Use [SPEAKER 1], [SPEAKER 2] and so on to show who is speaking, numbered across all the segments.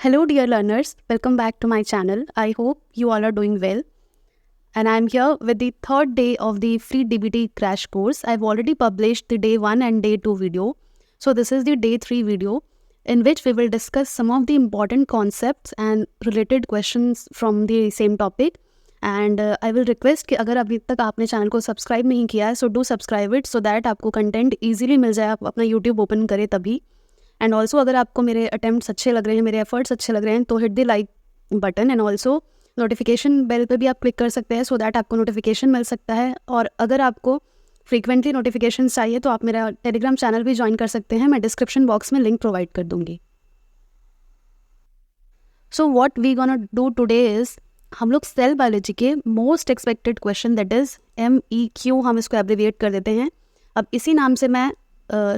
[SPEAKER 1] Hello, dear learners. Welcome back to my channel. I hope you all are doing well. And I'm here with the third day of the free DBT crash course. I've already published the day 1 and day 2 video. So this is the day 3 video in which we will discuss some of the important concepts and related questions from the same topic. And I will request कि अगर अभी तक आपने channel को subscribe नहीं किया है, so do subscribe it so that आपको कंटेंट ईजिली मिल जाए, आप अपना यूट्यूब ओपन करें तभी. एंड ऑल्सो अगर आपको मेरे अटेम्प्ट्स अच्छे लग रहे हैं, मेरे एफर्ट्स अच्छे लग रहे हैं, तो hit the like button. And also notification bell पे भी आप क्लिक कर सकते हैं सो दैट आपको नोटिफिकेशन मिल सकता है. और अगर आपको फ्रीक्वेंटली नोटिफिकेशन चाहिए तो आप मेरा टेलीग्राम चैनल भी ज्वाइन कर सकते हैं. मैं डिस्क्रिप्शन बॉक्स में लिंक प्रोवाइड कर दूंगी. So what we gonna do today is, हम लोग सेल बायोलॉजी के most expected question, that is MEQ, हम इसको एब्रिविएट कर देते हैं. अब इसी नाम से मैं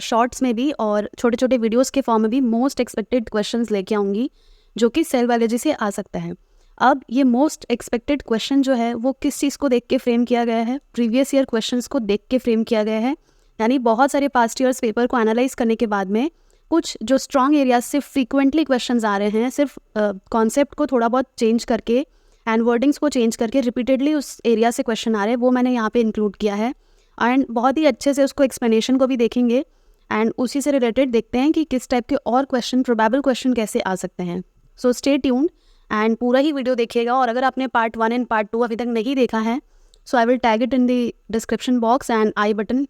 [SPEAKER 1] शॉर्ट्स में भी और छोटे छोटे वीडियोस के फॉर्म में भी मोस्ट एक्सपेक्टेड क्वेश्चंस लेके आऊँगी जो कि सेल बायोलॉजी से आ सकता है. अब ये मोस्ट एक्सपेक्टेड क्वेश्चन जो है वो किस चीज़ को देख के फ्रेम किया गया है? प्रीवियस ईयर क्वेश्चंस को देख के फ्रेम किया गया है. यानी बहुत सारे पास्ट ईयर्स पेपर को एनालाइज करने के बाद में कुछ जो स्ट्रॉन्ग एरियाज से फ्रीक्वेंटली क्वेश्चंस आ रहे हैं, सिर्फ कॉन्सेप्ट को थोड़ा बहुत चेंज करके एंड वर्डिंग्स को चेंज करके रिपीटेडली उस एरिया से क्वेश्चन आ रहे हैं, वो मैंने यहाँ पे इंक्लूड किया है. एंड बहुत ही अच्छे से उसको एक्सप्लेनेशन को भी देखेंगे एंड उसी से रिलेटेड देखते हैं कि किस टाइप के और क्वेश्चन, प्रोबेबल क्वेश्चन कैसे आ सकते हैं. सो स्टे ट्यून्ड एंड पूरा ही वीडियो देखिएगा. और अगर आपने पार्ट 1 एंड पार्ट 2 अभी तक नहीं देखा है, so I will tag it in the description box and I button,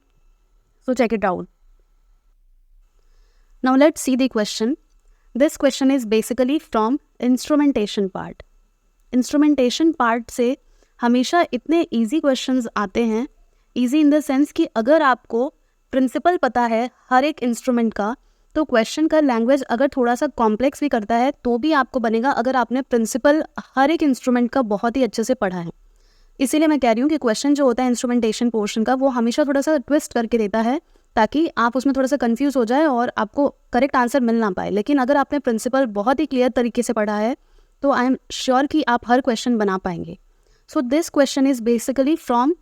[SPEAKER 1] so check it out. Now let's see the question. This question is basically from instrumentation part. Instrumentation part से हमेशा इतने easy questions आते हैं. Easy in the sense कि अगर आपको principal पता है हर एक इंस्ट्रूमेंट का, तो क्वेश्चन का लैंग्वेज अगर थोड़ा सा कॉम्प्लेक्स भी करता है तो भी आपको बनेगा, अगर आपने प्रिंसिपल हर एक इंस्ट्रूमेंट का बहुत ही अच्छे से पढ़ा है. इसीलिए मैं कह रही हूँ कि क्वेश्चन जो होता है इंस्ट्रूमेंटेशन पोर्शन का, वो हमेशा थोड़ा सा ट्विस्ट करके देता है ताकि आप उसमें थोड़ा सा कंफ्यूज हो जाए और आपको करेक्ट आंसर मिल ना पाए. लेकिन अगर आपने प्रिंसिपल बहुत ही क्लियर तरीके से पढ़ा है तो आई एम श्योर कि आप हर क्वेश्चन बना पाएंगे. So this question is basically from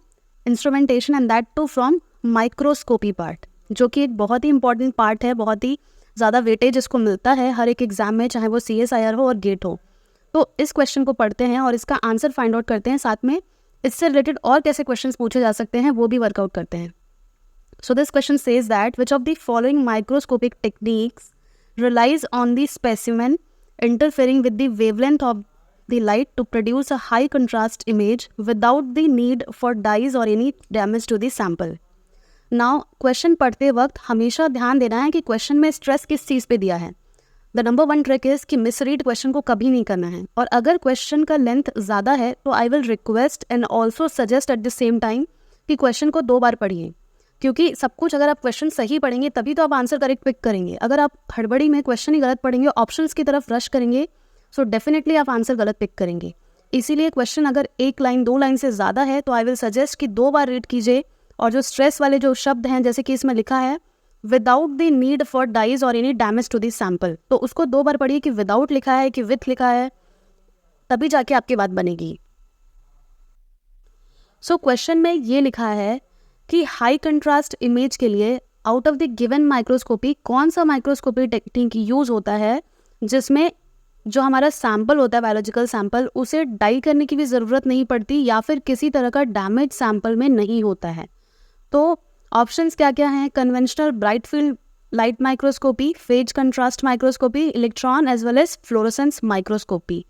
[SPEAKER 1] instrumentation and that too from microscopy part, जो कि एक बहुत ही इंपॉर्टेंट पार्ट है. बहुत ही ज़्यादा वेटेज इसको मिलता है हर एक एग्जाम में, चाहे वो CSIR हो और गेट हो. तो इस क्वेश्चन को पढ़ते हैं और इसका आंसर फाइंड आउट करते हैं, साथ में इससे रिलेटेड और कैसे क्वेश्चंस पूछे जा सकते हैं वो भी वर्कआउट करते हैं. So this question says that which of the following microscopic techniques relies on the specimen interfering with the wavelength of the light to produce a high contrast image without the need for dyes or any damage to the sample. Now question पढ़ते वक्त हमेशा ध्यान देना है कि question में stress किस चीज़ पे दिया है. द नंबर 1 ट्रिक इज कि मिसरीड क्वेश्चन को कभी नहीं करना है. और अगर क्वेश्चन का लेंथ ज़्यादा है तो I will request and also suggest at the same time कि क्वेश्चन को 2 बार पढ़िए, क्योंकि सब कुछ अगर आप क्वेश्चन सही पढ़ेंगे तभी तो आप आंसर करेक्ट पिक करेंगे. अगर आप हड़बड़ी में क्वेश्चन ही गलत पढ़ेंगे, ऑप्शंस की तरफ रश करेंगे, सो डेफिनेटली आप आंसर गलत पिक करेंगे. इसीलिए क्वेश्चन अगर 1 लाइन 2 लाइन से ज़्यादा है तो आई विल सजेस्ट कि 2 बार रीड कीजिए. और जो स्ट्रेस वाले जो शब्द हैं, जैसे कि इसमें लिखा है without the need for dyes और any damage to the sample, तो उसको 2 बार पढ़िए कि विदाउट लिखा है कि विथ लिखा है, तभी जाके आपकी बात बनेगी. सो क्वेश्चन में ये लिखा है कि हाई कंट्रास्ट इमेज के लिए out of the given microscopy कौन सा माइक्रोस्कोपी टेक्निक यूज होता है जिसमें जो हमारा सैंपल होता है, बायोलॉजिकल सैंपल, उसे डाई करने की भी ज़रूरत नहीं पड़ती या फिर किसी तरह का डैमेज सैंपल में नहीं होता है. तो ऑप्शंस क्या क्या हैं? Conventional bright field light microscopy, phase contrast microscopy, electron as well as fluorescence microscopy.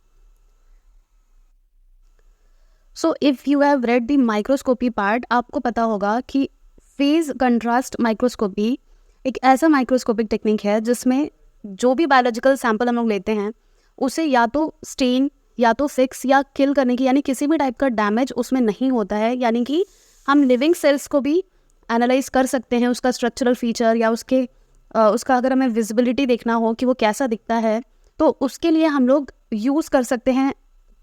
[SPEAKER 1] So if you have read the microscopy part, आपको पता होगा कि फेज कंट्रास्ट माइक्रोस्कोपी एक ऐसा माइक्रोस्कोपिक टेक्निक है जिसमें जो भी बायोलॉजिकल सैंपल हम लोग लेते हैं उसे या तो स्टेन या तो फिक्स या किल करने की, यानी किसी भी टाइप का डैमेज उसमें नहीं होता है. यानी कि हम लिविंग सेल्स को भी एनालाइज कर सकते हैं, उसका स्ट्रक्चरल फीचर या उसका अगर हमें विजिबिलिटी देखना हो कि वो कैसा दिखता है, तो उसके लिए हम लोग यूज़ कर सकते हैं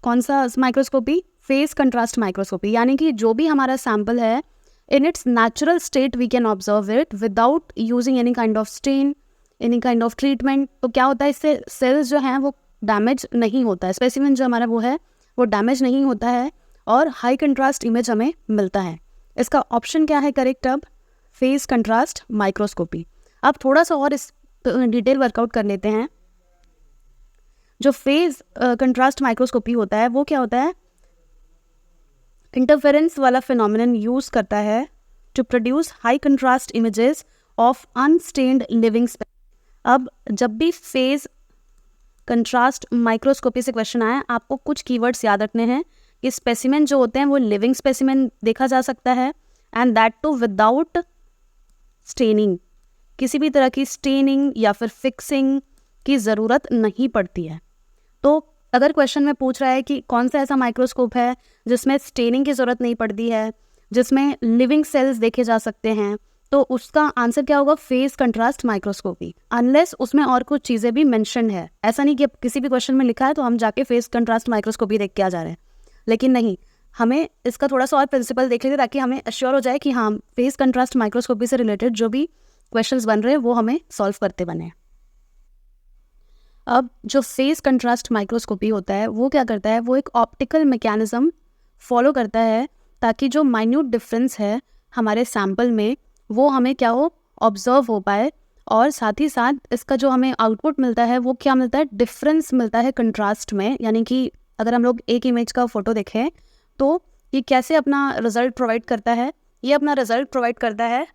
[SPEAKER 1] कौन सा माइक्रोस्कोपी? Phase contrast microscopy. यानी कि जो भी हमारा सैंपल है in its natural state we can observe it without using any kind of stain, any kind of treatment. तो क्या होता है, इससे सेल्स जो हैं वो डैमेज नहीं होता है, स्पेसिमेन जो हमारा वो है वो डैमेज नहीं होता है और हाई कंट्रास्ट इमेज हमें मिलता है. इसका ऑप्शन क्या है करेक्ट? अब फेज कंट्रास्ट माइक्रोस्कोपी. अब थोड़ा सा और इस डिटेल वर्कआउट कर लेते हैं. जो फेज कंट्रास्ट माइक्रोस्कोपी होता है वो क्या होता है, इंटरफेरेंस वाला फिनोमिनन यूज करता है to produce high contrast images of unstained living. अब जब भी फेज कंट्रास्ट माइक्रोस्कोपी से क्वेश्चन आया, आपको कुछ कीवर्ड्स याद रखने हैं कि स्पेसिमेन जो होते हैं वो लिविंग स्पेसिमेन देखा जा सकता है, and that too without staining. किसी भी तरह की स्टेनिंग या फिर फिक्सिंग की ज़रूरत नहीं पड़ती है। तो अगर क्वेश्चन में पूछ रहा है कि कौन सा ऐसा माइक्रोस्कोप है जिसमें स्टेनिंग की ज़रूरत नहीं पड़ती है, जिसमें लिविंग सेल्स देखे जा सकते हैं, तो उसका आंसर क्या होगा, फेज कंट्रास्ट माइक्रोस्कोपी, अनलेस उसमें और कुछ चीज़ें भी मेंशन है। ऐसा नहीं कि किसी भी क्वेश्चन में लिखा है तो हम जाके फेज कंट्रास्ट माइक्रोस्कोपी देख के आ जा रहे हैं, लेकिन नहीं, हमें इसका थोड़ा सा और प्रिंसिपल देख लेते ताकि हमें अश्योर हो जाए कि हाँ, फेज कंट्रास्ट माइक्रोस्कोपी से रिलेटेड जो भी क्वेश्चंस बन रहे हैं वो हमें सॉल्व करते बने। अब जो फेज कंट्रास्ट माइक्रोस्कोपी होता है वो क्या करता है, वो एक ऑप्टिकल मैकेनिज्म फॉलो करता है ताकि जो माइन्यूट डिफरेंस है हमारे सैम्पल में वो हमें क्या हो, ऑब्जर्व हो पाए, और साथ ही साथ इसका जो हमें आउटपुट मिलता है वो क्या मिलता है, डिफरेंस मिलता है कंट्रास्ट में। यानी कि अगर हम लोग एक इमेज का फोटो देखें तो ये कैसे अपना रिजल्ट प्रोवाइड करता है, ये अपना रिजल्ट प्रोवाइड करता है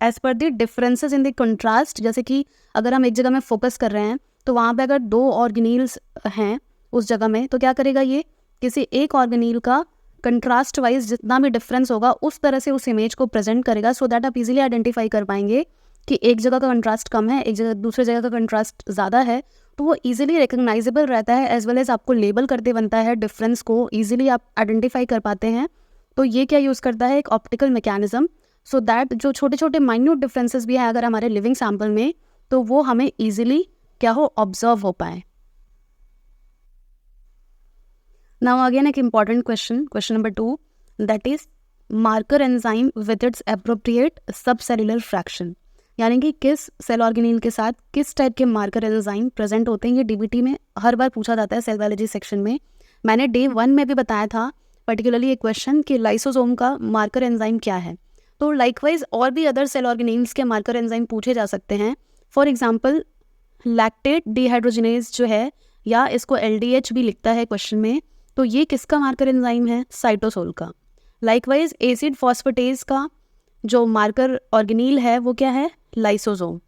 [SPEAKER 1] as per the differences in the contrast. जैसे कि अगर हम एक जगह में फोकस कर रहे हैं तो वहाँ पे अगर 2 ऑर्गेनील्स हैं उस जगह में, तो क्या करेगा, ये किसी एक ऑर्गेनील का कंट्रास्ट वाइज जितना भी डिफरेंस होगा उस तरह से उस इमेज को प्रेजेंट करेगा, सो दैट आप इजीली आइडेंटिफाई कर पाएंगे कि एक जगह का कंट्रास्ट कम है, एक जगह दूसरे जगह का कंट्रास्ट ज़्यादा है, तो वो इजीली रिकग्नाइजेबल रहता है, एज वेल एज आपको लेबल करते बनता है, डिफरेंस को इजीली आप आइडेंटिफाई कर पाते हैं। तो ये क्या यूज़ करता है, एक ऑप्टिकल मैकेनिज्म, सो दैट जो छोटे छोटे माइन्यूट डिफरेंसेस भी हैं अगर हमारे लिविंग सैम्पल में, तो वो हमें ईजिली क्या हो, ऑब्जर्व हो पाए। नाउ अगेन एक important question, question number 2, that is marker enzyme with its appropriate subcellular fraction. यानी कि किस सेल ऑर्गेनील के साथ किस टाइप के मार्कर एंजाइम प्रेजेंट होते हैं। ये डीबीटी में हर बार पूछा जाता है सेल बायोलॉजी सेक्शन में। मैंने डे 1 में भी बताया था पर्टिकुलरली एक क्वेश्चन कि लाइसोसोम का मार्कर एंजाइम क्या है। तो लाइकवाइज और भी अदर सेल ऑर्गेनील्स के मार्कर एंजाइम पूछे जा सकते हैं। फॉर एग्जाम्पल लैक्टेट डिहाइड्रोजिनेज जो है, या इसको LDH भी लिखता है क्वेश्चन में, तो ये किसका मार्कर एंजाइम है, साइटोसोल का। लाइकवाइज एसिड फॉस्फेटेज का जो मार्कर ऑर्गेनील है वो क्या है, लाइसोसोम।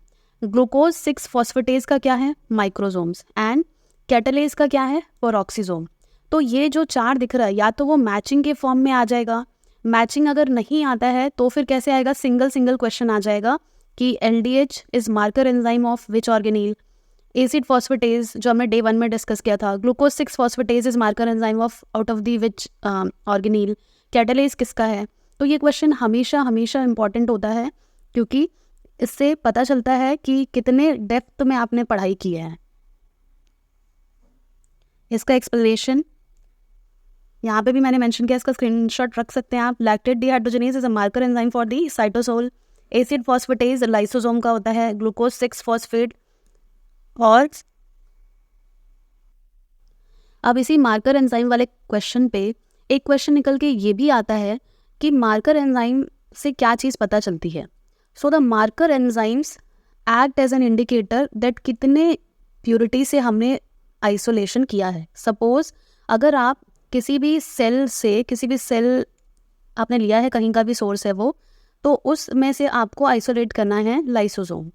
[SPEAKER 1] ग्लूकोज 6 फॉस्फेटेज का क्या है, माइक्रोसोम्स। एंड कैटालेज का क्या है, पेरोक्सीसोम। तो ये जो 4 दिख रहा है, या तो वो मैचिंग के फॉर्म में आ जाएगा, मैचिंग अगर नहीं आता है तो फिर कैसे आएगा, सिंगल क्वेश्चन आ जाएगा कि LDH is marker enzyme of which organelle. Acid phosphatase जो हमने डे 1 में डिस्कस किया था, glucose 6 phosphatase is marker enzyme of out of the which organelle. Catalase किसका है। तो ये क्वेश्चन हमेशा इंपॉर्टेंट होता है, क्योंकि इससे पता चलता है कि कितने डेप्थ में आपने पढ़ाई की है। इसका एक्सप्लेनेशन यहाँ पे भी मैंने मेंशन किया, इसका स्क्रीनशॉट रख सकते हैं आप। Lactate dehydrogenase is a marker enzyme for the cytosol. Acid phosphatase lysosome का होता है। Glucose 6 phosphate. और अब इसी मार्कर एंजाइम वाले क्वेश्चन पे एक क्वेश्चन निकल के ये भी आता है कि मार्कर एंजाइम से क्या चीज़ पता चलती है। So the marker enzymes act as an indicator that कितने प्योरिटी से हमने आइसोलेशन किया है। सपोज अगर आप किसी भी सेल आपने लिया है, कहीं का भी सोर्स है वो, तो उसमें से आपको आइसोलेट करना है लाइसोसोम।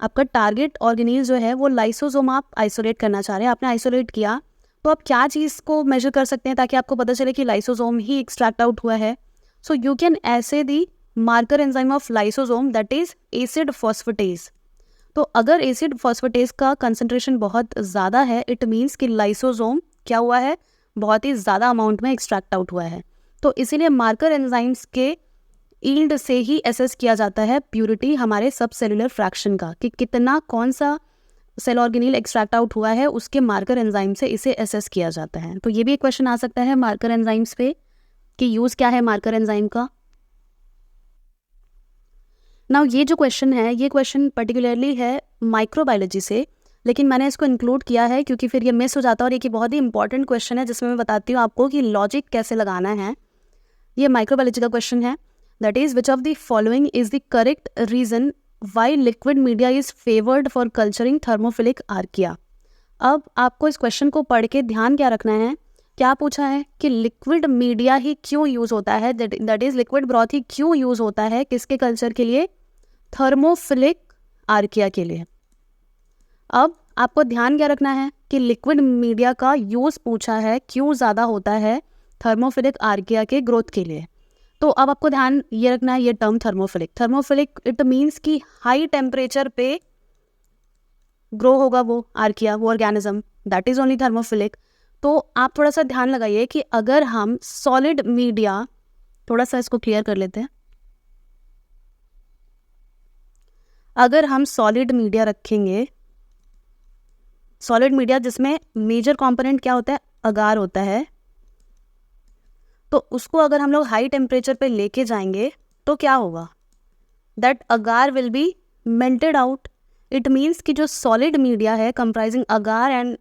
[SPEAKER 1] आपका टारगेट ऑर्गेनील जो है वो लाइसोसोम आप आइसोलेट करना चाह रहे हैं। आपने आइसोलेट किया तो आप क्या चीज़ को मेजर कर सकते हैं ताकि आपको पता चले कि लाइसोसोम ही एक्सट्रैक्ट आउट हुआ है। सो यू कैन ऐसे the marker enzyme of lysosome that is acid phosphatase. तो अगर एसिड फॉस्फेटेज का कंसंट्रेशन बहुत ज़्यादा है, इट मीन्स कि लाइसोसोम क्या हुआ है, बहुत ही ज़्यादा अमाउंट में एक्सट्रैक्ट आउट हुआ है। तो इसीलिए मार्कर एंजाइम्स के ईल्ड से ही एसेस किया जाता है प्यूरिटी हमारे सब सेलुलर फ्रैक्शन का, कि कितना कौन सा सेल ऑर्गेनील एक्सट्रैक्ट आउट हुआ है, उसके मार्कर एंजाइम से इसे एसेस किया जाता है। तो ये भी एक क्वेश्चन आ सकता है मार्कर एंजाइम्स पे कि यूज़ क्या है मार्कर एंजाइम का। नाउ ये जो क्वेश्चन है, ये क्वेश्चन पर्टिकुलरली है माइक्रोबायोलॉजी से, लेकिन मैंने इसको इंक्लूड किया है क्योंकि फिर ये मिस हो जाता है, और एक बहुत ही इंपॉर्टेंट क्वेश्चन है जिसमें मैं बताती हूँ आपको कि लॉजिक कैसे लगाना है। ये माइक्रोबायोलॉजी का क्वेश्चन है, that is which of the following is the correct reason why liquid media is favoured for culturing thermophilic archaea. अब आपको इस क्वेश्चन को पढ़ के ध्यान क्या रखना है, क्या पूछा है कि लिक्विड मीडिया ही क्यों यूज़ होता है, दैट इज़ लिक्विड ब्रॉथ ही क्यों यूज़ होता है, किसके कल्चर के लिए, थर्मोफिलिक आर्किया के लिए। अब आपको ध्यान क्या रखना है कि लिक्विड मीडिया का यूज़ पूछा है, क्यों ज़्यादा होता है, थर्मोफिलिक आर्किया के ग्रोथ के लिए। तो अब आपको ध्यान ये रखना है, ये टर्म थर्मोफिलिक इट मीन्स कि हाई टेम्परेचर पे ग्रो होगा वो आर्किया, वो organism, that is only thermophilic. तो आप थोड़ा सा ध्यान लगाइए कि अगर हम सॉलिड मीडिया, थोड़ा सा इसको क्लियर कर लेते हैं, अगर हम सॉलिड मीडिया रखेंगे, सॉलिड मीडिया जिसमें मेजर कंपोनेंट क्या होता है, अगार होता है, तो उसको अगर हम लोग हाई टेम्परेचर पे लेके जाएंगे तो क्या होगा, that agar will be melted out. It means कि जो सॉलिड मीडिया है comprising agar and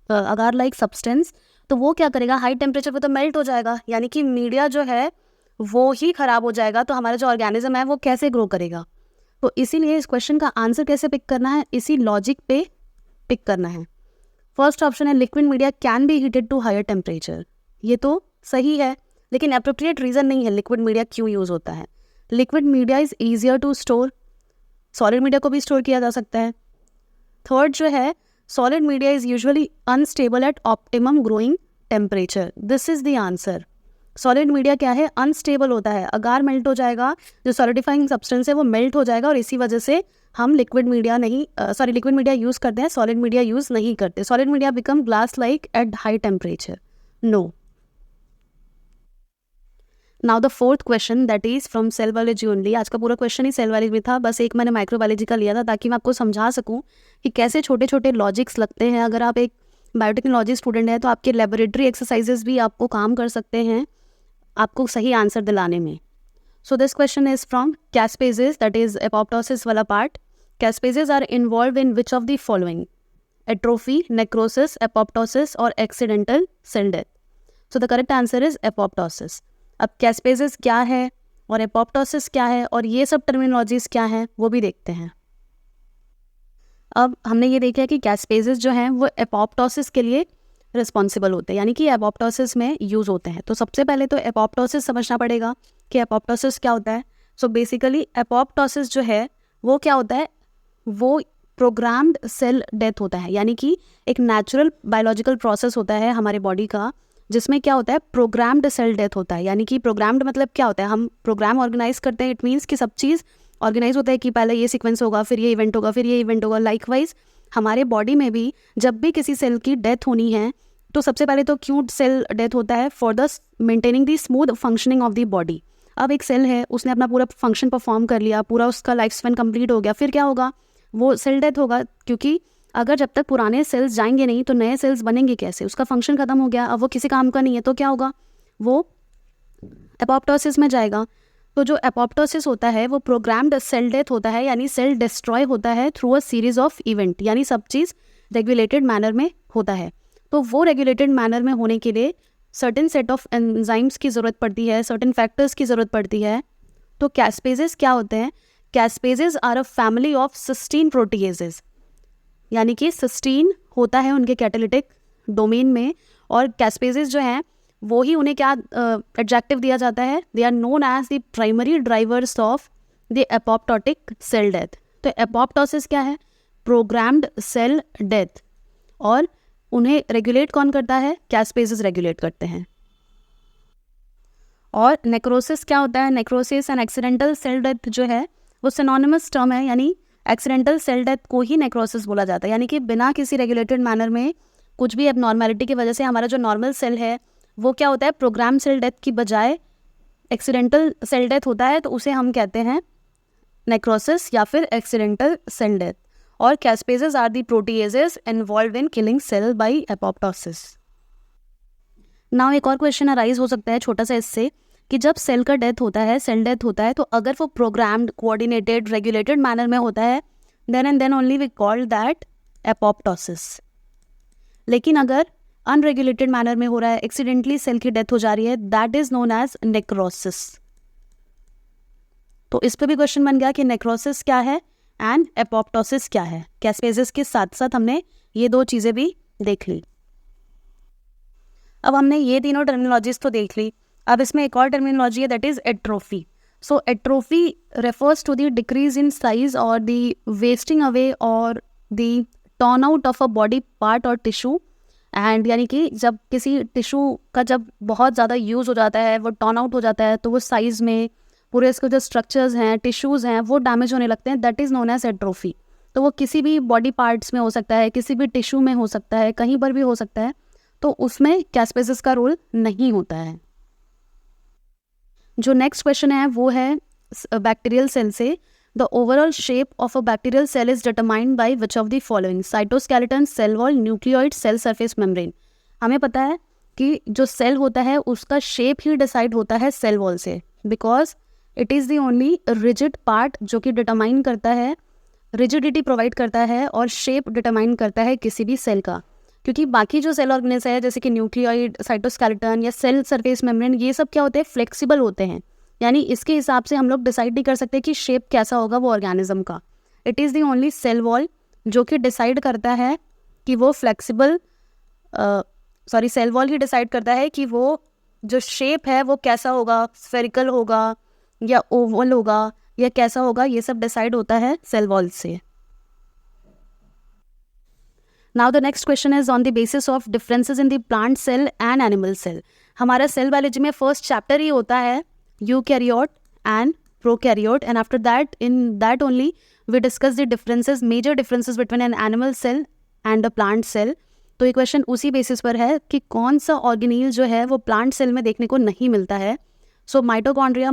[SPEAKER 1] agar like substance, तो वो क्या करेगा, हाई टेम्परेचर पे तो मेल्ट हो जाएगा, यानी कि मीडिया जो है वो ही खराब हो जाएगा, तो हमारा जो ऑर्गेनिज्म है वो कैसे ग्रो करेगा। तो इसीलिए इस क्वेश्चन का आंसर कैसे पिक करना है, इसी लॉजिक पे पिक करना है। फर्स्ट ऑप्शन है liquid media can be heated to higher temperature, ये तो सही है, लेकिन अप्रोप्रिएट रीज़न नहीं है लिक्विड मीडिया क्यों यूज़ होता है। Liquid media is easier to store, solid media को भी स्टोर किया जा सकता है। थर्ड जो है, solid media is usually unstable at optimum growing temperature, this is the answer. Solid media क्या है, अनस्टेबल होता है, अगार मेल्ट हो जाएगा, जो सॉलिडिफाइंग सब्सटेंस है वो मेल्ट हो जाएगा, और इसी वजह से हम लिक्विड मीडिया यूज़ करते हैं, सॉलिड मीडिया यूज़ नहीं करते। Solid media become glass like at high temperature, no. Now the fourth question that is from cell biology only. आज का पूरा क्वेश्चन ही सेल बायोलॉजी में था, बस एक मैंने माइक्रोबायोलॉजी का लिया था ताकि मैं आपको समझा सकूं कि कैसे छोटे छोटे लॉजिक्स लगते हैं। अगर आप एक बायोटेक्नोलॉजी स्टूडेंट हैं तो आपके लेबोरेटरी एक्सरसाइजेस भी आपको काम कर सकते हैं आपको सही आंसर दिलाने में। So this question is from caspases, that is apoptosis वाला part. Caspases are involve in which of the following, atrophy, necrosis, apoptosis और accidental cell death. So the correct answer is apoptosis. अब caspases क्या है और apoptosis क्या है और ये सब टर्मिनोलॉजीज क्या हैं वो भी देखते हैं। अब हमने ये देखा है कि कैस्पेजेस जो हैं वो एपोप्टोसिस के लिए रिस्पॉन्सिबल होते हैं, यानी कि एपोप्टोसिस में यूज़ होते हैं। तो सबसे पहले तो एपोप्टोसिस समझना पड़ेगा कि एपोप्टोसिस क्या होता है। सो बेसिकली एपोप्टोसिस जो है वो क्या होता है, वो प्रोग्राम्ड सेल डेथ होता है, यानी कि एक नेचुरल बायोलॉजिकल प्रोसेस होता है हमारे बॉडी का जिसमें क्या होता है, प्रोग्राम्ड सेल डेथ होता है। यानी कि प्रोग्राम्ड मतलब क्या होता है, हम प्रोग्राम ऑर्गेनाइज करते हैं, इट मीन्स कि सब चीज़ ऑर्गेनाइज होता है कि पहले ये सीक्वेंस होगा, फिर ये इवेंट होगा, फिर ये इवेंट होगा। लाइकवाइज हमारे बॉडी में भी जब भी किसी सेल की डेथ होनी है तो सबसे पहले तो क्यों सेल डेथ होता है, for the maintaining the smooth functioning of the body. अब एक सेल है, उसने अपना पूरा फंक्शन परफॉर्म कर लिया, पूरा उसका लाइफ स्पैन कंप्लीट हो गया, फिर क्या होगा, वो सेल डेथ होगा, क्योंकि अगर जब तक पुराने सेल्स जाएंगे नहीं तो नए सेल्स बनेंगे कैसे, उसका फंक्शन खत्म हो गया, अब वो किसी काम का नहीं है, तो क्या होगा, वो एपोप्टोसिस में जाएगा। तो जो एपोप्टोसिस होता है वो प्रोग्राम्ड सेल डेथ होता है, यानी सेल डिस्ट्रॉय होता है through a series of event, यानी सब चीज़ रेगुलेटेड मैनर में होता है। तो वो रेगुलेटेड मैनर में होने के लिए सर्टेन सेट ऑफ एंजाइम्स की ज़रूरत पड़ती है, सर्टेन फैक्टर्स की ज़रूरत पड़ती है। तो कैस्पेजेस क्या होते हैं, caspases are a family of cysteine proteases, यानी कि सिस्टीन होता है उनके कैटालिटिक डोमेन में, और कैस्पेजेस जो हैं वो ही उन्हें क्या एडजेक्टिव दिया जाता है, they are known as the primary drivers of the apoptotic cell death. तो एपोप्टोसिस क्या है, प्रोग्राम्ड सेल डेथ, और उन्हें रेगुलेट कौन करता है, कैस्पेजेस रेगुलेट करते हैं। और नेक्रोसिस क्या होता है, necrosis and accidental cell death जो है वो सिनोनिमस टर्म है, यानी एक्सीडेंटल सेल डेथ को ही नेक्रोसिस बोला जाता है, यानी कि बिना किसी रेगुलेटेड मैनर में कुछ भी एबनॉर्मेलिटी की वजह से हमारा जो नॉर्मल सेल है वो क्या होता है, प्रोग्राम सेल डेथ की बजाय एक्सीडेंटल सेल डेथ होता है, तो उसे हम कहते हैं नेक्रोसिस या फिर एक्सीडेंटल सेल डेथ। और caspases are the proteases involve in killing cell by apoptosis. Now एक और क्वेश्चन अराइज हो सकता है छोटा सा इससे, कि जब सेल का डेथ होता है, सेल डेथ होता है, तो अगर वो प्रोग्राम्ड, कोऑर्डिनेटेड, रेगुलेटेड मैनर में होता है, then and then only we call that apoptosis. लेकिन अगर अनरेगुलेटेड मैनर में हो रहा है, एक्सीडेंटली सेल की डेथ हो जा रही है, that is known as necrosis. तो इस पे भी क्वेश्चन बन गया कि नेक्रोसिस क्या है, एंड एपोप्टोसिस क्या है। कैस्पेसिस के साथ साथ हमने ये 2 चीज़ें भी देख ली। अब हमने ये तीनों टर्मिनोलॉजीज तो देख ली। अब इसमें एक और टर्मिनोलॉजी है, that is atrophy. So atrophy refers to the decrease in size और द वेस्टिंग अवे और the turn out of a body part और टिश्यू। एंड यानी कि जब किसी टिश्यू का जब बहुत ज़्यादा यूज़ हो जाता है, वो टर्न आउट हो जाता है, तो वो साइज़ में पूरे इसके जो स्ट्रक्चर्स हैं, टिश्यूज़ हैं, वो डैमेज होने लगते हैं। That is known as atrophy. तो वो किसी भी बॉडी पार्ट्स में हो सकता है, किसी भी टिश्यू में हो सकता है, कहीं पर भी हो सकता है, तो उसमें कैस्पेसिस का रोल नहीं होता है। जो नेक्स्ट क्वेश्चन है वो है बैक्टीरियल सेल से, the overall shape of a bacterial cell is determined by which of the following, cytoskeleton, cell wall, nucleoid, cell surface membrane. हमें पता है कि जो सेल होता है उसका शेप ही डिसाइड होता है सेल वॉल से, because it is the only rigid part जो कि डिटरमाइन करता है, रिजिडिटी प्रोवाइड करता है और शेप डिटरमाइन करता है किसी भी सेल का। क्योंकि बाकी जो सेल ऑर्गेनेल्स है जैसे कि न्यूक्लियोइड, साइटोस्केलेटन या सेल सरफेस मेम्ब्रेन, ये सब क्या होते हैं, फ्लेक्सिबल होते हैं। यानी इसके हिसाब से हम लोग डिसाइड नहीं कर सकते कि शेप कैसा होगा वो ऑर्गेनिज्म का। It is the only cell wall जो कि डिसाइड करता है कि वो फ्लेक्सिबल, सेल वॉल ही डिसाइड करता है कि वो जो शेप है वो कैसा होगा, स्फेरिकल होगा या ओवल होगा या कैसा होगा, ये सब डिसाइड होता है सेल वॉल से। Now the next question is on the basis of differences in the plant cell and animal cell. हमारा सेल बायोलॉजी में फर्स्ट चैप्टर ही होता है eukaryote and prokaryote, and after that in that only we discuss the differences, major differences between an animal cell and a plant cell. तो ये question उसी basis पर है कि कौन सा ऑर्गेनील जो है वो प्लांट सेल में देखने को नहीं मिलता है। सो माइटोकॉन्ड्रिया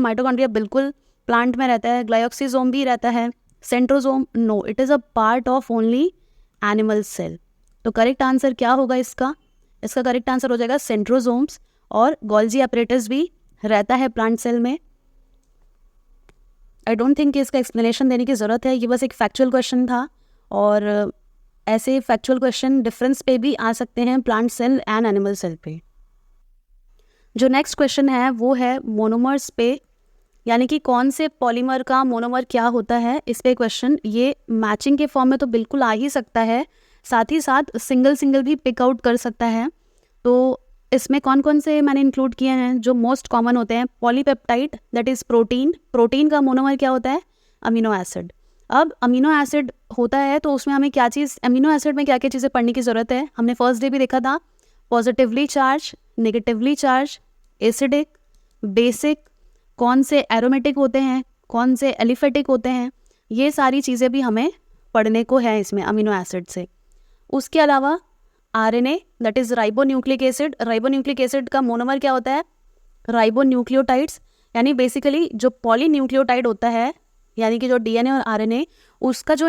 [SPEAKER 1] बिल्कुल प्लांट में रहता है, ग्लाइकोक्सिजोम भी रहता है, centrosome no, it is a part of only animal cell. तो करेक्ट आंसर क्या होगा इसका करेक्ट आंसर हो जाएगा सेंट्रोजोम्स, और गोल्जी अपरेटस भी रहता है प्लांट सेल में। आई डोंट थिंक कि इसका एक्सप्लेनेशन देने की ज़रूरत है, ये बस एक फैक्चुअल क्वेश्चन था, और ऐसे फैक्चुअल क्वेश्चन डिफरेंस पे भी आ सकते हैं plant cell and animal cell पे। जो नेक्स्ट क्वेश्चन है वो है मोनोमर्स पे, यानी कि कौन से पॉलीमर का मोनोमर क्या होता है, इस पे क्वेश्चन। ये मैचिंग के फॉर्म में तो बिल्कुल आ ही सकता है, साथ ही साथ सिंगल भी पिक आउट कर सकता है। तो इसमें कौन कौन से मैंने इंक्लूड किए हैं जो मोस्ट कॉमन होते हैं, पॉलीपेप्टाइड, दैट इज़ प्रोटीन का मोनोमर क्या होता है, अमीनो एसिड। अब अमीनो एसिड होता है तो उसमें हमें क्या चीज़, अमीनो एसिड में क्या क्या चीज़ें पढ़ने की ज़रूरत है, हमने फर्स्ट डे भी देखा था, positively charge, negatively charge, acidic, basic, कौन से एरोमेटिक होते हैं, कौन से एलिफेटिक होते हैं, ये सारी चीज़ें भी हमें पढ़ने को है इसमें अमीनो एसिड से। उसके अलावा RNA, that is ribonucleic acid का मोनोमर क्या होता है, राइबोन्यूक्लियोटाइड्स। यानी बेसिकली जो पॉलीन्यूक्लियोटाइड होता है, यानी कि जो डीएनए और आरएनए, उसका जो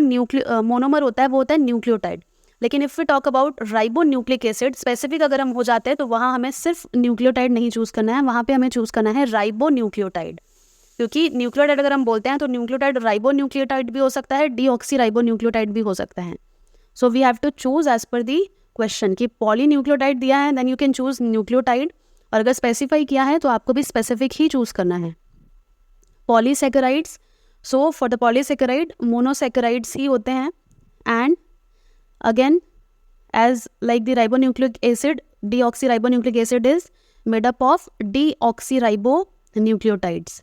[SPEAKER 1] मोनोमर होता है वो होता है न्यूक्लियोटाइड। लेकिन if we talk about ribonucleic acid specific अगर हम हो जाते हैं तो वहाँ हमें सिर्फ न्यूक्लियोटाइड नहीं चूज़ करना है, वहाँ पे हमें चूज़ करना है राइबोन्यूक्लियोटाइड। क्योंकि न्यूक्लियोटाइड अगर हम बोलते हैं तो न्यूक्लियोटाइड राइबोन्यूक्लियोटाइड भी हो सकता है, डीऑक्सी राइबोन्यूक्लियोटाइड भी हो सकता है। So we have to choose as per the question कि पॉलीन्यूक्लियोटाइड दिया है then you can choose nucleotide, और अगर स्पेसिफाई किया है तो आपको भी स्पेसिफिक ही चूज करना है। Polysaccharides, so for the polysaccharide monosaccharides ही होते हैं, and again as like the ribonucleic acid, deoxy ribonucleic acid is made up of deoxy ribonucleotides.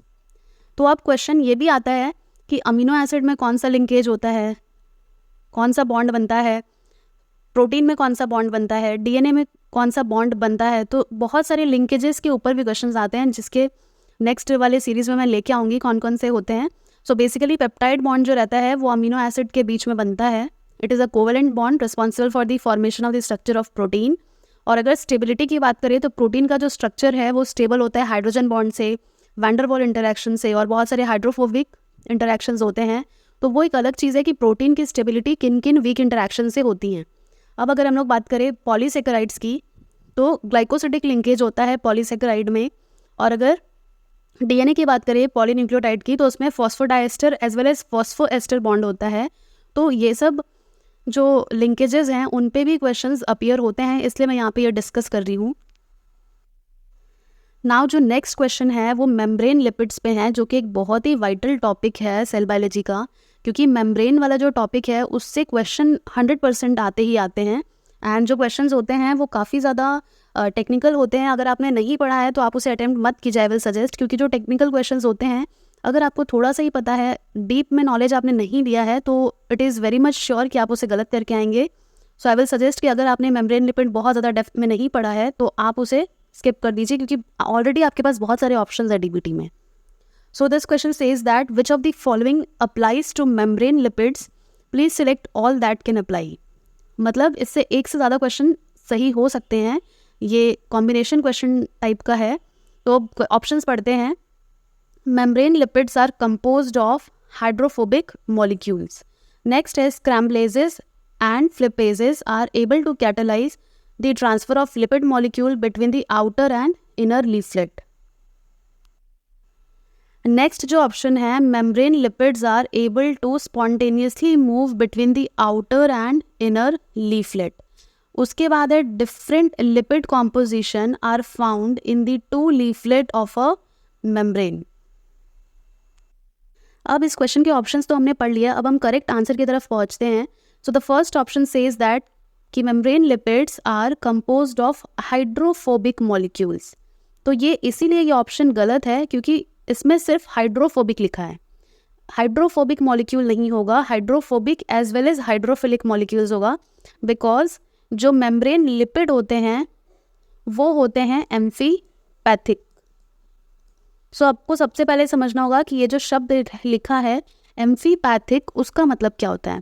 [SPEAKER 1] तो अब क्वेश्चन ये भी आता है कि अमीनो एसिड में कौन सा लिंकेज होता है, कौन सा बॉन्ड बनता है, प्रोटीन में कौन सा बॉन्ड बनता है, डीएनए में कौन सा बॉन्ड बनता है। तो बहुत सारे लिंकेजेस के ऊपर भी क्वेश्चंस आते हैं, जिसके नेक्स्ट वाले सीरीज में मैं लेके आऊँगी कौन कौन से होते हैं। सो बेसिकली पेप्टाइड बॉन्ड जो रहता है वो अमीनो एसिड के बीच में बनता है। It is a covalent bond responsible for the formation of the structure of protein. और अगर स्टेबिलिटी की बात करें तो प्रोटीन का जो स्ट्रक्चर है वो स्टेबल होता है हाइड्रोजन बॉन्ड से, वैंडरवॉल इंटरैक्शन से, और बहुत सारे हाइड्रोफोबिक इंटरैक्शंस होते हैं। तो वो एक अलग चीज़ है कि प्रोटीन की स्टेबिलिटी किन किन वीक इंटरैक्शन से होती हैं। अब अगर हम लोग बात करें पॉलीसेकेराइड्स की, तो ग्लाइकोसिडिक लिंकेज होता है पॉलीसेकेराइड में, और अगर डीएनए की बात करें पॉलीन्यूक्लियोटाइड की, तो उसमें phosphodiester as well as phosphoester bond होता है। तो ये सब जो लिंकेजेस हैं उन पे भी क्वेश्चंस अपीयर होते हैं, इसलिए मैं यहाँ पे ये डिस्कस कर रही हूँ। नाउ जो नेक्स्ट क्वेश्चन है वो मेम्ब्रेन लिपिड्स पे है, जो कि एक बहुत ही वाइटल टॉपिक है सेल बायोलॉजी का, क्योंकि मेम्ब्रेन वाला जो टॉपिक है उससे क्वेश्चन 100% आते ही आते हैं, एंड जो क्वेश्चंस होते हैं वो काफ़ी ज़्यादा टेक्निकल होते हैं. अगर आपने नहीं पढ़ा है तो आप उसे अटेम्प्ट मत कीजिए, आई विल सजेस्ट, क्योंकि जो टेक्निकल क्वेश्चंस होते हैं अगर आपको थोड़ा सा ही पता है, डीप में नॉलेज आपने नहीं लिया है, तो it is very much sure कि आप उसे गलत करके आएंगे. सो आई विल सजेस्ट कि अगर आपने मेम्ब्रेन लिपिड बहुत ज़्यादा डेप्थ में नहीं पढ़ा है तो आप उसे स्किप कर दीजिए, क्योंकि ऑलरेडी आपके पास बहुत सारे ऑप्शंस है डीबीटी में. So this question says that which of the following applies two membrane lipids, please select all that can apply. मतलब इससे एक से ज़्यादा क्वेश्चन सही हो सकते हैं, ये कॉम्बिनेशन क्वेश्चन टाइप का है. तो ऑप्शंस पढ़ते हैं. Membrane lipids are composed of hydrophobic molecules. Next है scramblases and flipases are able to catalyze the transfer of lipid molecule between the outer and inner leaflet. Next जो option है, membrane lipids are able to spontaneously move between the outer and inner leaflet. उसके बाद है different lipid composition are found in the two leaflet of a membrane. अब इस question के options तो हमने पढ़ लिया, अब हम करेक्ट आंसर की तरफ पहुंचते हैं. So the first option says that कि membrane lipids are composed of hydrophobic molecules. तो ये इसीलिए ये ऑप्शन गलत है क्योंकि इसमें सिर्फ हाइड्रोफोबिक लिखा है. हाइड्रोफोबिक मॉलिक्यूल नहीं होगा, hydrophobic as well as hydrophilic molecules होगा, बिकॉज जो मेम्ब्रेन लिपिड होते हैं वो होते हैं एम्फीपैथिक. सो आपको सबसे पहले समझना होगा कि ये जो शब्द लिखा है एम्फीपैथिक, उसका मतलब क्या होता है.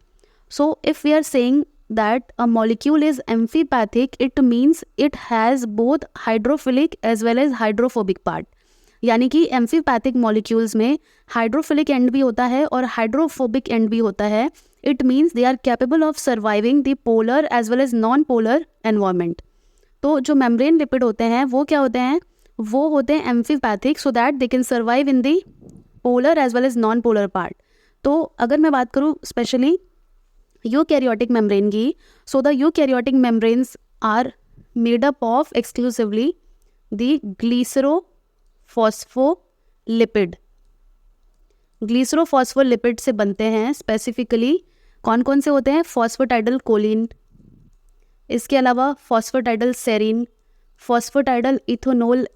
[SPEAKER 1] So if we are saying that a molecule is amphipathic, it means it has both hydrophilic as well as hydrophobic part. यानी कि amphipathic molecules में hydrophilic end भी होता है और hydrophobic end भी होता है. It means they are capable of surviving the polar as well as non-polar environment. तो जो membrane lipid होते हैं वो क्या होते हैं, वो होते हैं amphipathic so that they can survive in the polar as well as non-polar part. तो अगर मैं बात करूँ स्पेशली यूकैरियोटिक मेम्ब्रेन की, so the eukaryotic membranes are made up of exclusively the glycerophospholipid. Glycerophospholipid से बनते हैं. स्पेसिफिकली कौन कौन से होते हैं, फॉस्फोटाइडल कोलिन, इसके अलावा phosphatidyl serine, phosphatidyl ethanol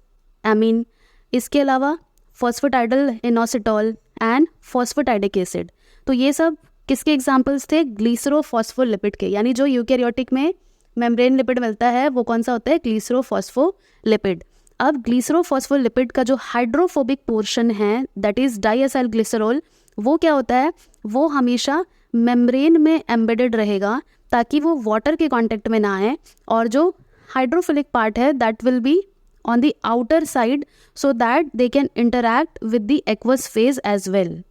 [SPEAKER 1] amine, इसके अलावा phosphatidyl inositol and phosphatidic acid. तो ये सब किसके एग्जाम्पल्स थे, ग्लीसरोफॉस्फोलिपिड के. यानी जो यूकैरियोटिक में मेम्ब्रेन लिपिड मिलता है वो कौन सा होता है, ग्लीसरोफॉस्फोलिपिड. अब ग्लीसरोफॉस्फोलिपिड का जो हाइड्रोफोबिक पोर्शन है दैट इज डाईएसाइल ग्लिसरॉल, वो क्या होता है, वो हमेशा मेम्ब्रेन में एम्बेडेड रहेगा ताकि वो वाटर के कॉन्टेक्ट में ना आए, और जो हाइड्रोफिलिक पार्ट है that will be on the outer side so that they can interact with the aqueous phase as well.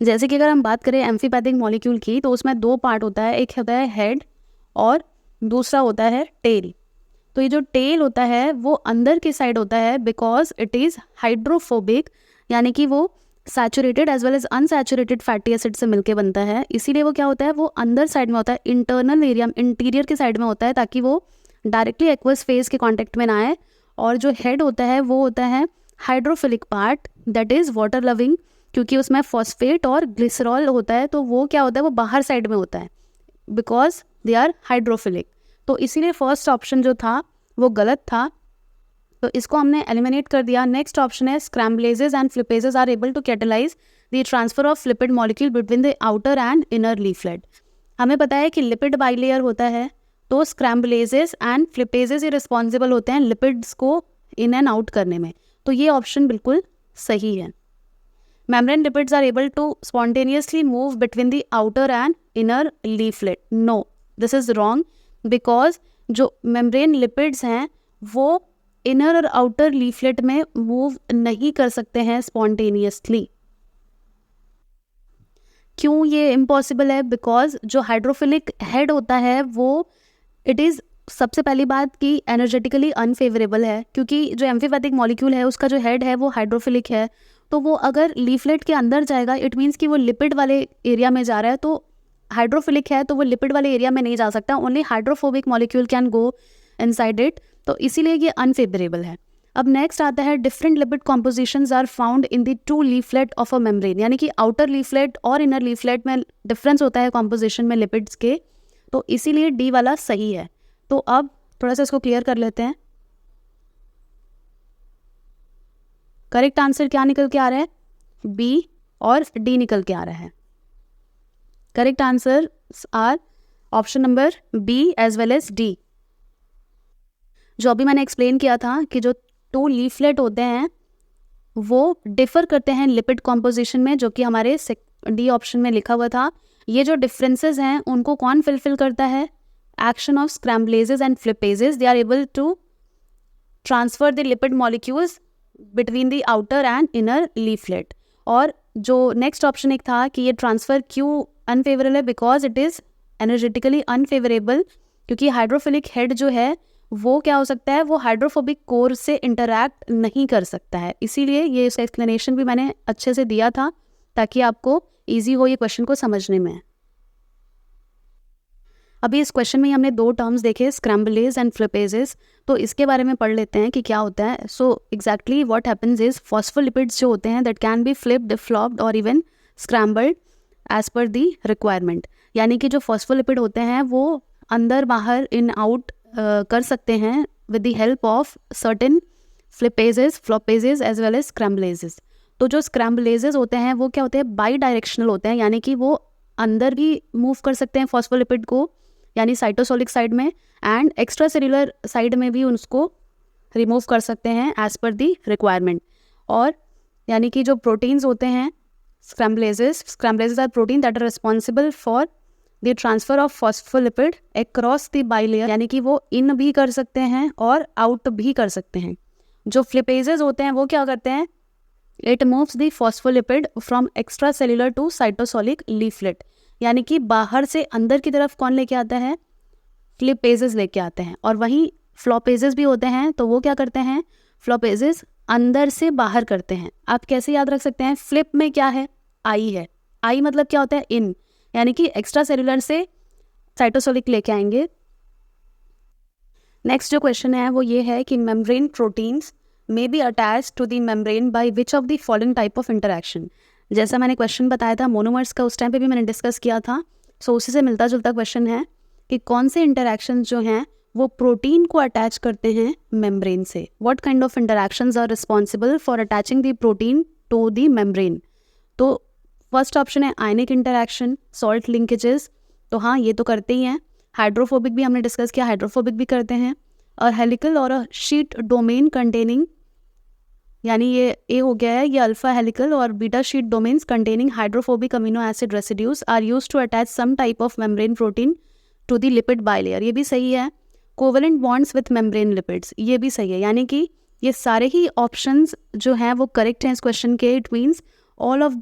[SPEAKER 1] जैसे कि अगर हम बात करें एम्फीपैथिक मॉलिक्यूल की तो उसमें दो पार्ट होता है, एक होता है हेड और दूसरा होता है टेल. तो ये जो टेल होता है वो अंदर की साइड होता है बिकॉज इट इज़ हाइड्रोफोबिक, यानी कि वो saturated as well as unsaturated fatty acid से मिलके बनता है. इसीलिए वो क्या होता है, वो अंदर साइड में होता है, इंटरनल एरिया इंटीरियर के साइड में होता है ताकि वो डायरेक्टली एक्वस फेज के कॉन्टेक्ट में ना आए. और जो हेड होता है वो होता है hydrophilic part that is water loving, क्योंकि उसमें फॉस्फेट और ग्लिसरॉल होता है तो वो क्या होता है, वो बाहर साइड में होता है बिकॉज दे आर हाइड्रोफिलिक. तो इसीलिए फर्स्ट ऑप्शन जो था वो गलत था, तो इसको हमने एलिमिनेट कर दिया. नेक्स्ट ऑप्शन है scramblases and flippases are able to catalyse the transfer of lipid molecule between the outer and inner leaflet. हमें पता है कि लिपिड बाइलेयर होता है, तो स्क्रैम्बलेजेस एंड फ्लिपेजेस ही रिस्पॉन्सिबल होते हैं लिपिड्स को इन एंड आउट करने में. तो ये ऑप्शन बिल्कुल सही है. Membrane lipids are able to spontaneously move between the outer and inner leaflet. No, this is wrong because जो membrane lipids हैं वो inner और outer leaflet में move नहीं कर सकते हैं spontaneously. क्यों ये impossible है? Because जो hydrophilic head होता है वो it is सबसे पहली बात कि एनर्जेटिकली अनफेवरेबल है, क्योंकि जो एम्फीपैथिक मॉलिक्यूल है उसका जो हेड है वो हाइड्रोफिलिक है. तो वो अगर लीफलेट के अंदर जाएगा इट मीन्स कि वो लिपिड वाले एरिया में जा रहा है, तो हाइड्रोफिलिक है तो वो लिपिड वाले एरिया में नहीं जा सकता. Only hydrophobic molecule can go inside it, तो इसीलिए ये अनफेवरेबल है. अब नेक्स्ट आता है different lipid compositions are found in the two leaflet of a membrane, यानी कि आउटर लीफलेट और इनर लीफलेट में डिफरेंस होता है कॉम्पोजिशन में लिपिड्स के, तो इसीलिए डी वाला सही है। तो अब थोड़ा सा इसको क्लियर कर लेते हैं। करेक्ट आंसर क्या निकल के आ रहा है? बी और डी निकल के आ रहा है। Correct answer are option number B as well as D. जो अभी मैंने एक्सप्लेन किया था कि जो टू लीफलेट होते हैं वो डिफर करते हैं लिपिड कॉम्पोजिशन में, जो कि हमारे डी ऑप्शन में लिखा हुआ था। ये जो डिफरेंसेस हैं उनको कौन फिलफिल करता है? Action of scramblases and flippases, they are able to transfer the lipid molecules between the outer and inner leaflet. और जो नेक्स्ट ऑप्शन एक था कि ये ट्रांसफ़र क्यों अनफेवरेबल है? Because it is energetically unfavourable, क्योंकि हाइड्रोफिलिक हेड जो है वो क्या हो सकता है, वो हाइड्रोफोबिक कोर से इंटरैक्ट नहीं कर सकता है। इसीलिए ये इसका एक्सप्लेनेशन भी मैंने अच्छे से दिया था ताकि आपको ईजी हो ये क्वेश्चन को समझने में। अभी इस क्वेश्चन में हमने दो टर्म्स देखे, स्क्रैम्बलेज एंड फ्लिपेजेस, तो इसके बारे में पढ़ लेते हैं कि क्या होता है। So exactly what happens is phospholipids जो होते हैं that can be flipped, flopped और even scrambled as per the requirement, यानी कि जो फॉस्फोलिपिड होते हैं वो अंदर बाहर इन आउट कर सकते हैं with the help of certain flippases, flopases as well as scramblases. तो जो स्क्रैम्बलेजेस होते हैं वो क्या होते हैं? बाई डायरेक्शनल होते हैं, यानी कि वो अंदर भी मूव कर सकते हैं फॉस्फोलिपिड को, यानी साइटोसोलिक साइड में, एंड एक्स्ट्रा सेल्यूलर साइड में भी उसको रिमूव कर सकते हैं एज पर दी रिक्वायरमेंट। और यानी कि जो प्रोटीन्स होते हैं scramblases are protein that are responsible for the transfer of phospholipid across the bilayer, यानी कि वो इन भी कर सकते हैं और आउट भी कर सकते हैं। जो फ्लिपेजेस होते हैं वो क्या करते हैं? It moves the phospholipid from extracellular to cytosolic leaflet, यानी कि बाहर से अंदर की तरफ कौन लेके आता है? फ्लिपेजेस लेके आते हैं। और वहीं फ्लॉपेजेस भी होते हैं, तो वो क्या करते हैं? फ्लॉपेजेस अंदर से बाहर करते हैं। आप कैसे याद रख सकते हैं? फ्लिप में क्या है? आई है। आई मतलब क्या होता है? इन, यानी कि एक्स्ट्रा सेल्यूलर से साइटोसोलिक लेके आएंगे। नेक्स्ट जो क्वेश्चन है वो ये है कि membrane proteins may be attach to the membrane by which of the following type of interaction. जैसा मैंने क्वेश्चन बताया था मोनोमर्स का, उस टाइम पे भी मैंने डिस्कस किया था, सो उसी से मिलता जुलता क्वेश्चन है कि कौन से इंटरेक्शन जो हैं वो प्रोटीन को अटैच करते हैं मेम्ब्रेन से। What kind of interactions are responsible for attaching the protein to the membrane? तो फर्स्ट ऑप्शन है आयनिक इंटरेक्शन, सॉल्ट लिंकेजेस, तो हाँ ये तो करते ही हैं। हाइड्रोफोबिक भी हमने डिस्कस किया, हाइड्रोफोबिक भी करते हैं। और हेलिकल और शीट डोमेन कंटेनिंग, यानी ये ए हो गया है, ये अल्फा हेलिकल और beta sheet domains containing hydrophobic amino acid residues are used to attach some type of membrane protein to the lipid bilayer, ये भी सही है। Covalent bonds with membrane lipids, ये भी सही है। यानी कि ये सारे ही ऑप्शंस जो हैं वो करेक्ट हैं इस क्वेश्चन के। It means all of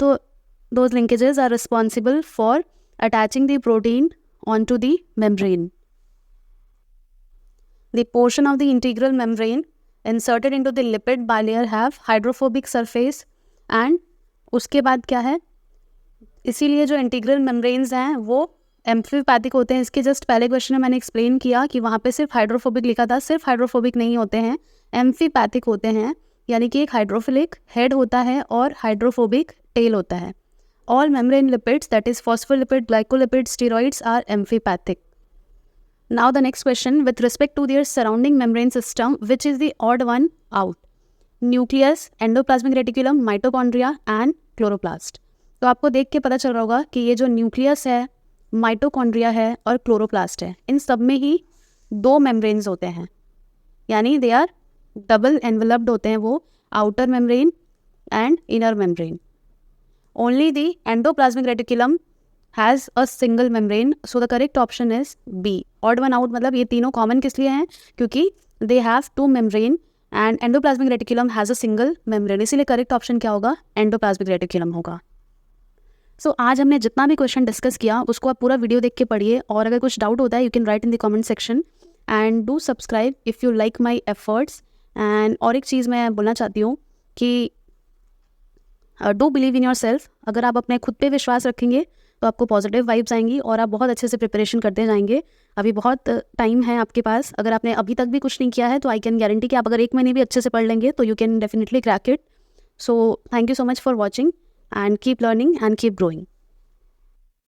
[SPEAKER 1] those linkages are responsible for attaching the protein on to the membrane. The portion of the integral membrane inserted into the lipid bilayer have hydrophobic surface and उसके बाद क्या है? इसीलिए जो integral membranes हैं वो amphipathic होते हैं। इसके जस्ट पहले क्वेश्चन में मैंने एक्सप्लेन किया कि वहाँ पे सिर्फ हाइड्रोफोबिक लिखा था, सिर्फ हाइड्रोफोबिक नहीं होते हैं, एम्फीपैथिक होते हैं, यानी कि एक हाइड्रोफिलिक हेड होता है और हाइड्रोफोबिक टेल होता है। All membrane lipids that is phospholipid, glycolipid, steroids are amphipathic. Now the next question, with respect to their surrounding membrane system, which is the odd one out? Nucleus, endoplasmic reticulum, mitochondria and chloroplast. तो आपको देख के पता चल रहा होगा कि ये जो न्यूक्लियस है, माइटोकॉन्ड्रिया है और क्लोरोप्लास्ट है, इन सब में ही दो मेम्ब्रेन्स होते हैं, यानी दे आर डबल एनवेलप्ड होते हैं वो, outer membrane and inner membrane. Only the endoplasmic reticulum has a single membrane, so the correct option is B. Odd one out मतलब ये तीनों common किस लिए हैं? क्योंकि they have two membrane and endoplasmic reticulum has a single membrane, इसीलिए correct option क्या होगा? endoplasmic reticulum होगा। So आज हमने जितना भी क्वेश्चन डिस्कस किया उसको आप पूरा वीडियो देख के पढ़िए, और अगर कुछ डाउट होता है you can write in the comment section and do subscribe if you like my efforts. And और एक चीज़ मैं बोलना चाहती हूँ कि do believe in your self. अगर आप अपने खुद पे विश्वास रखेंगे तो आपको पॉजिटिव वाइब्स आएंगी और आप बहुत अच्छे से प्रिपरेशन करते जाएंगे। अभी बहुत टाइम है आपके पास। अगर आपने अभी तक भी कुछ नहीं किया है तो आई कैन गारंटी कि आप अगर 1 महीने भी अच्छे से पढ़ लेंगे तो you can definitely crack it. So thank you so much for watching and keep learning and keep growing.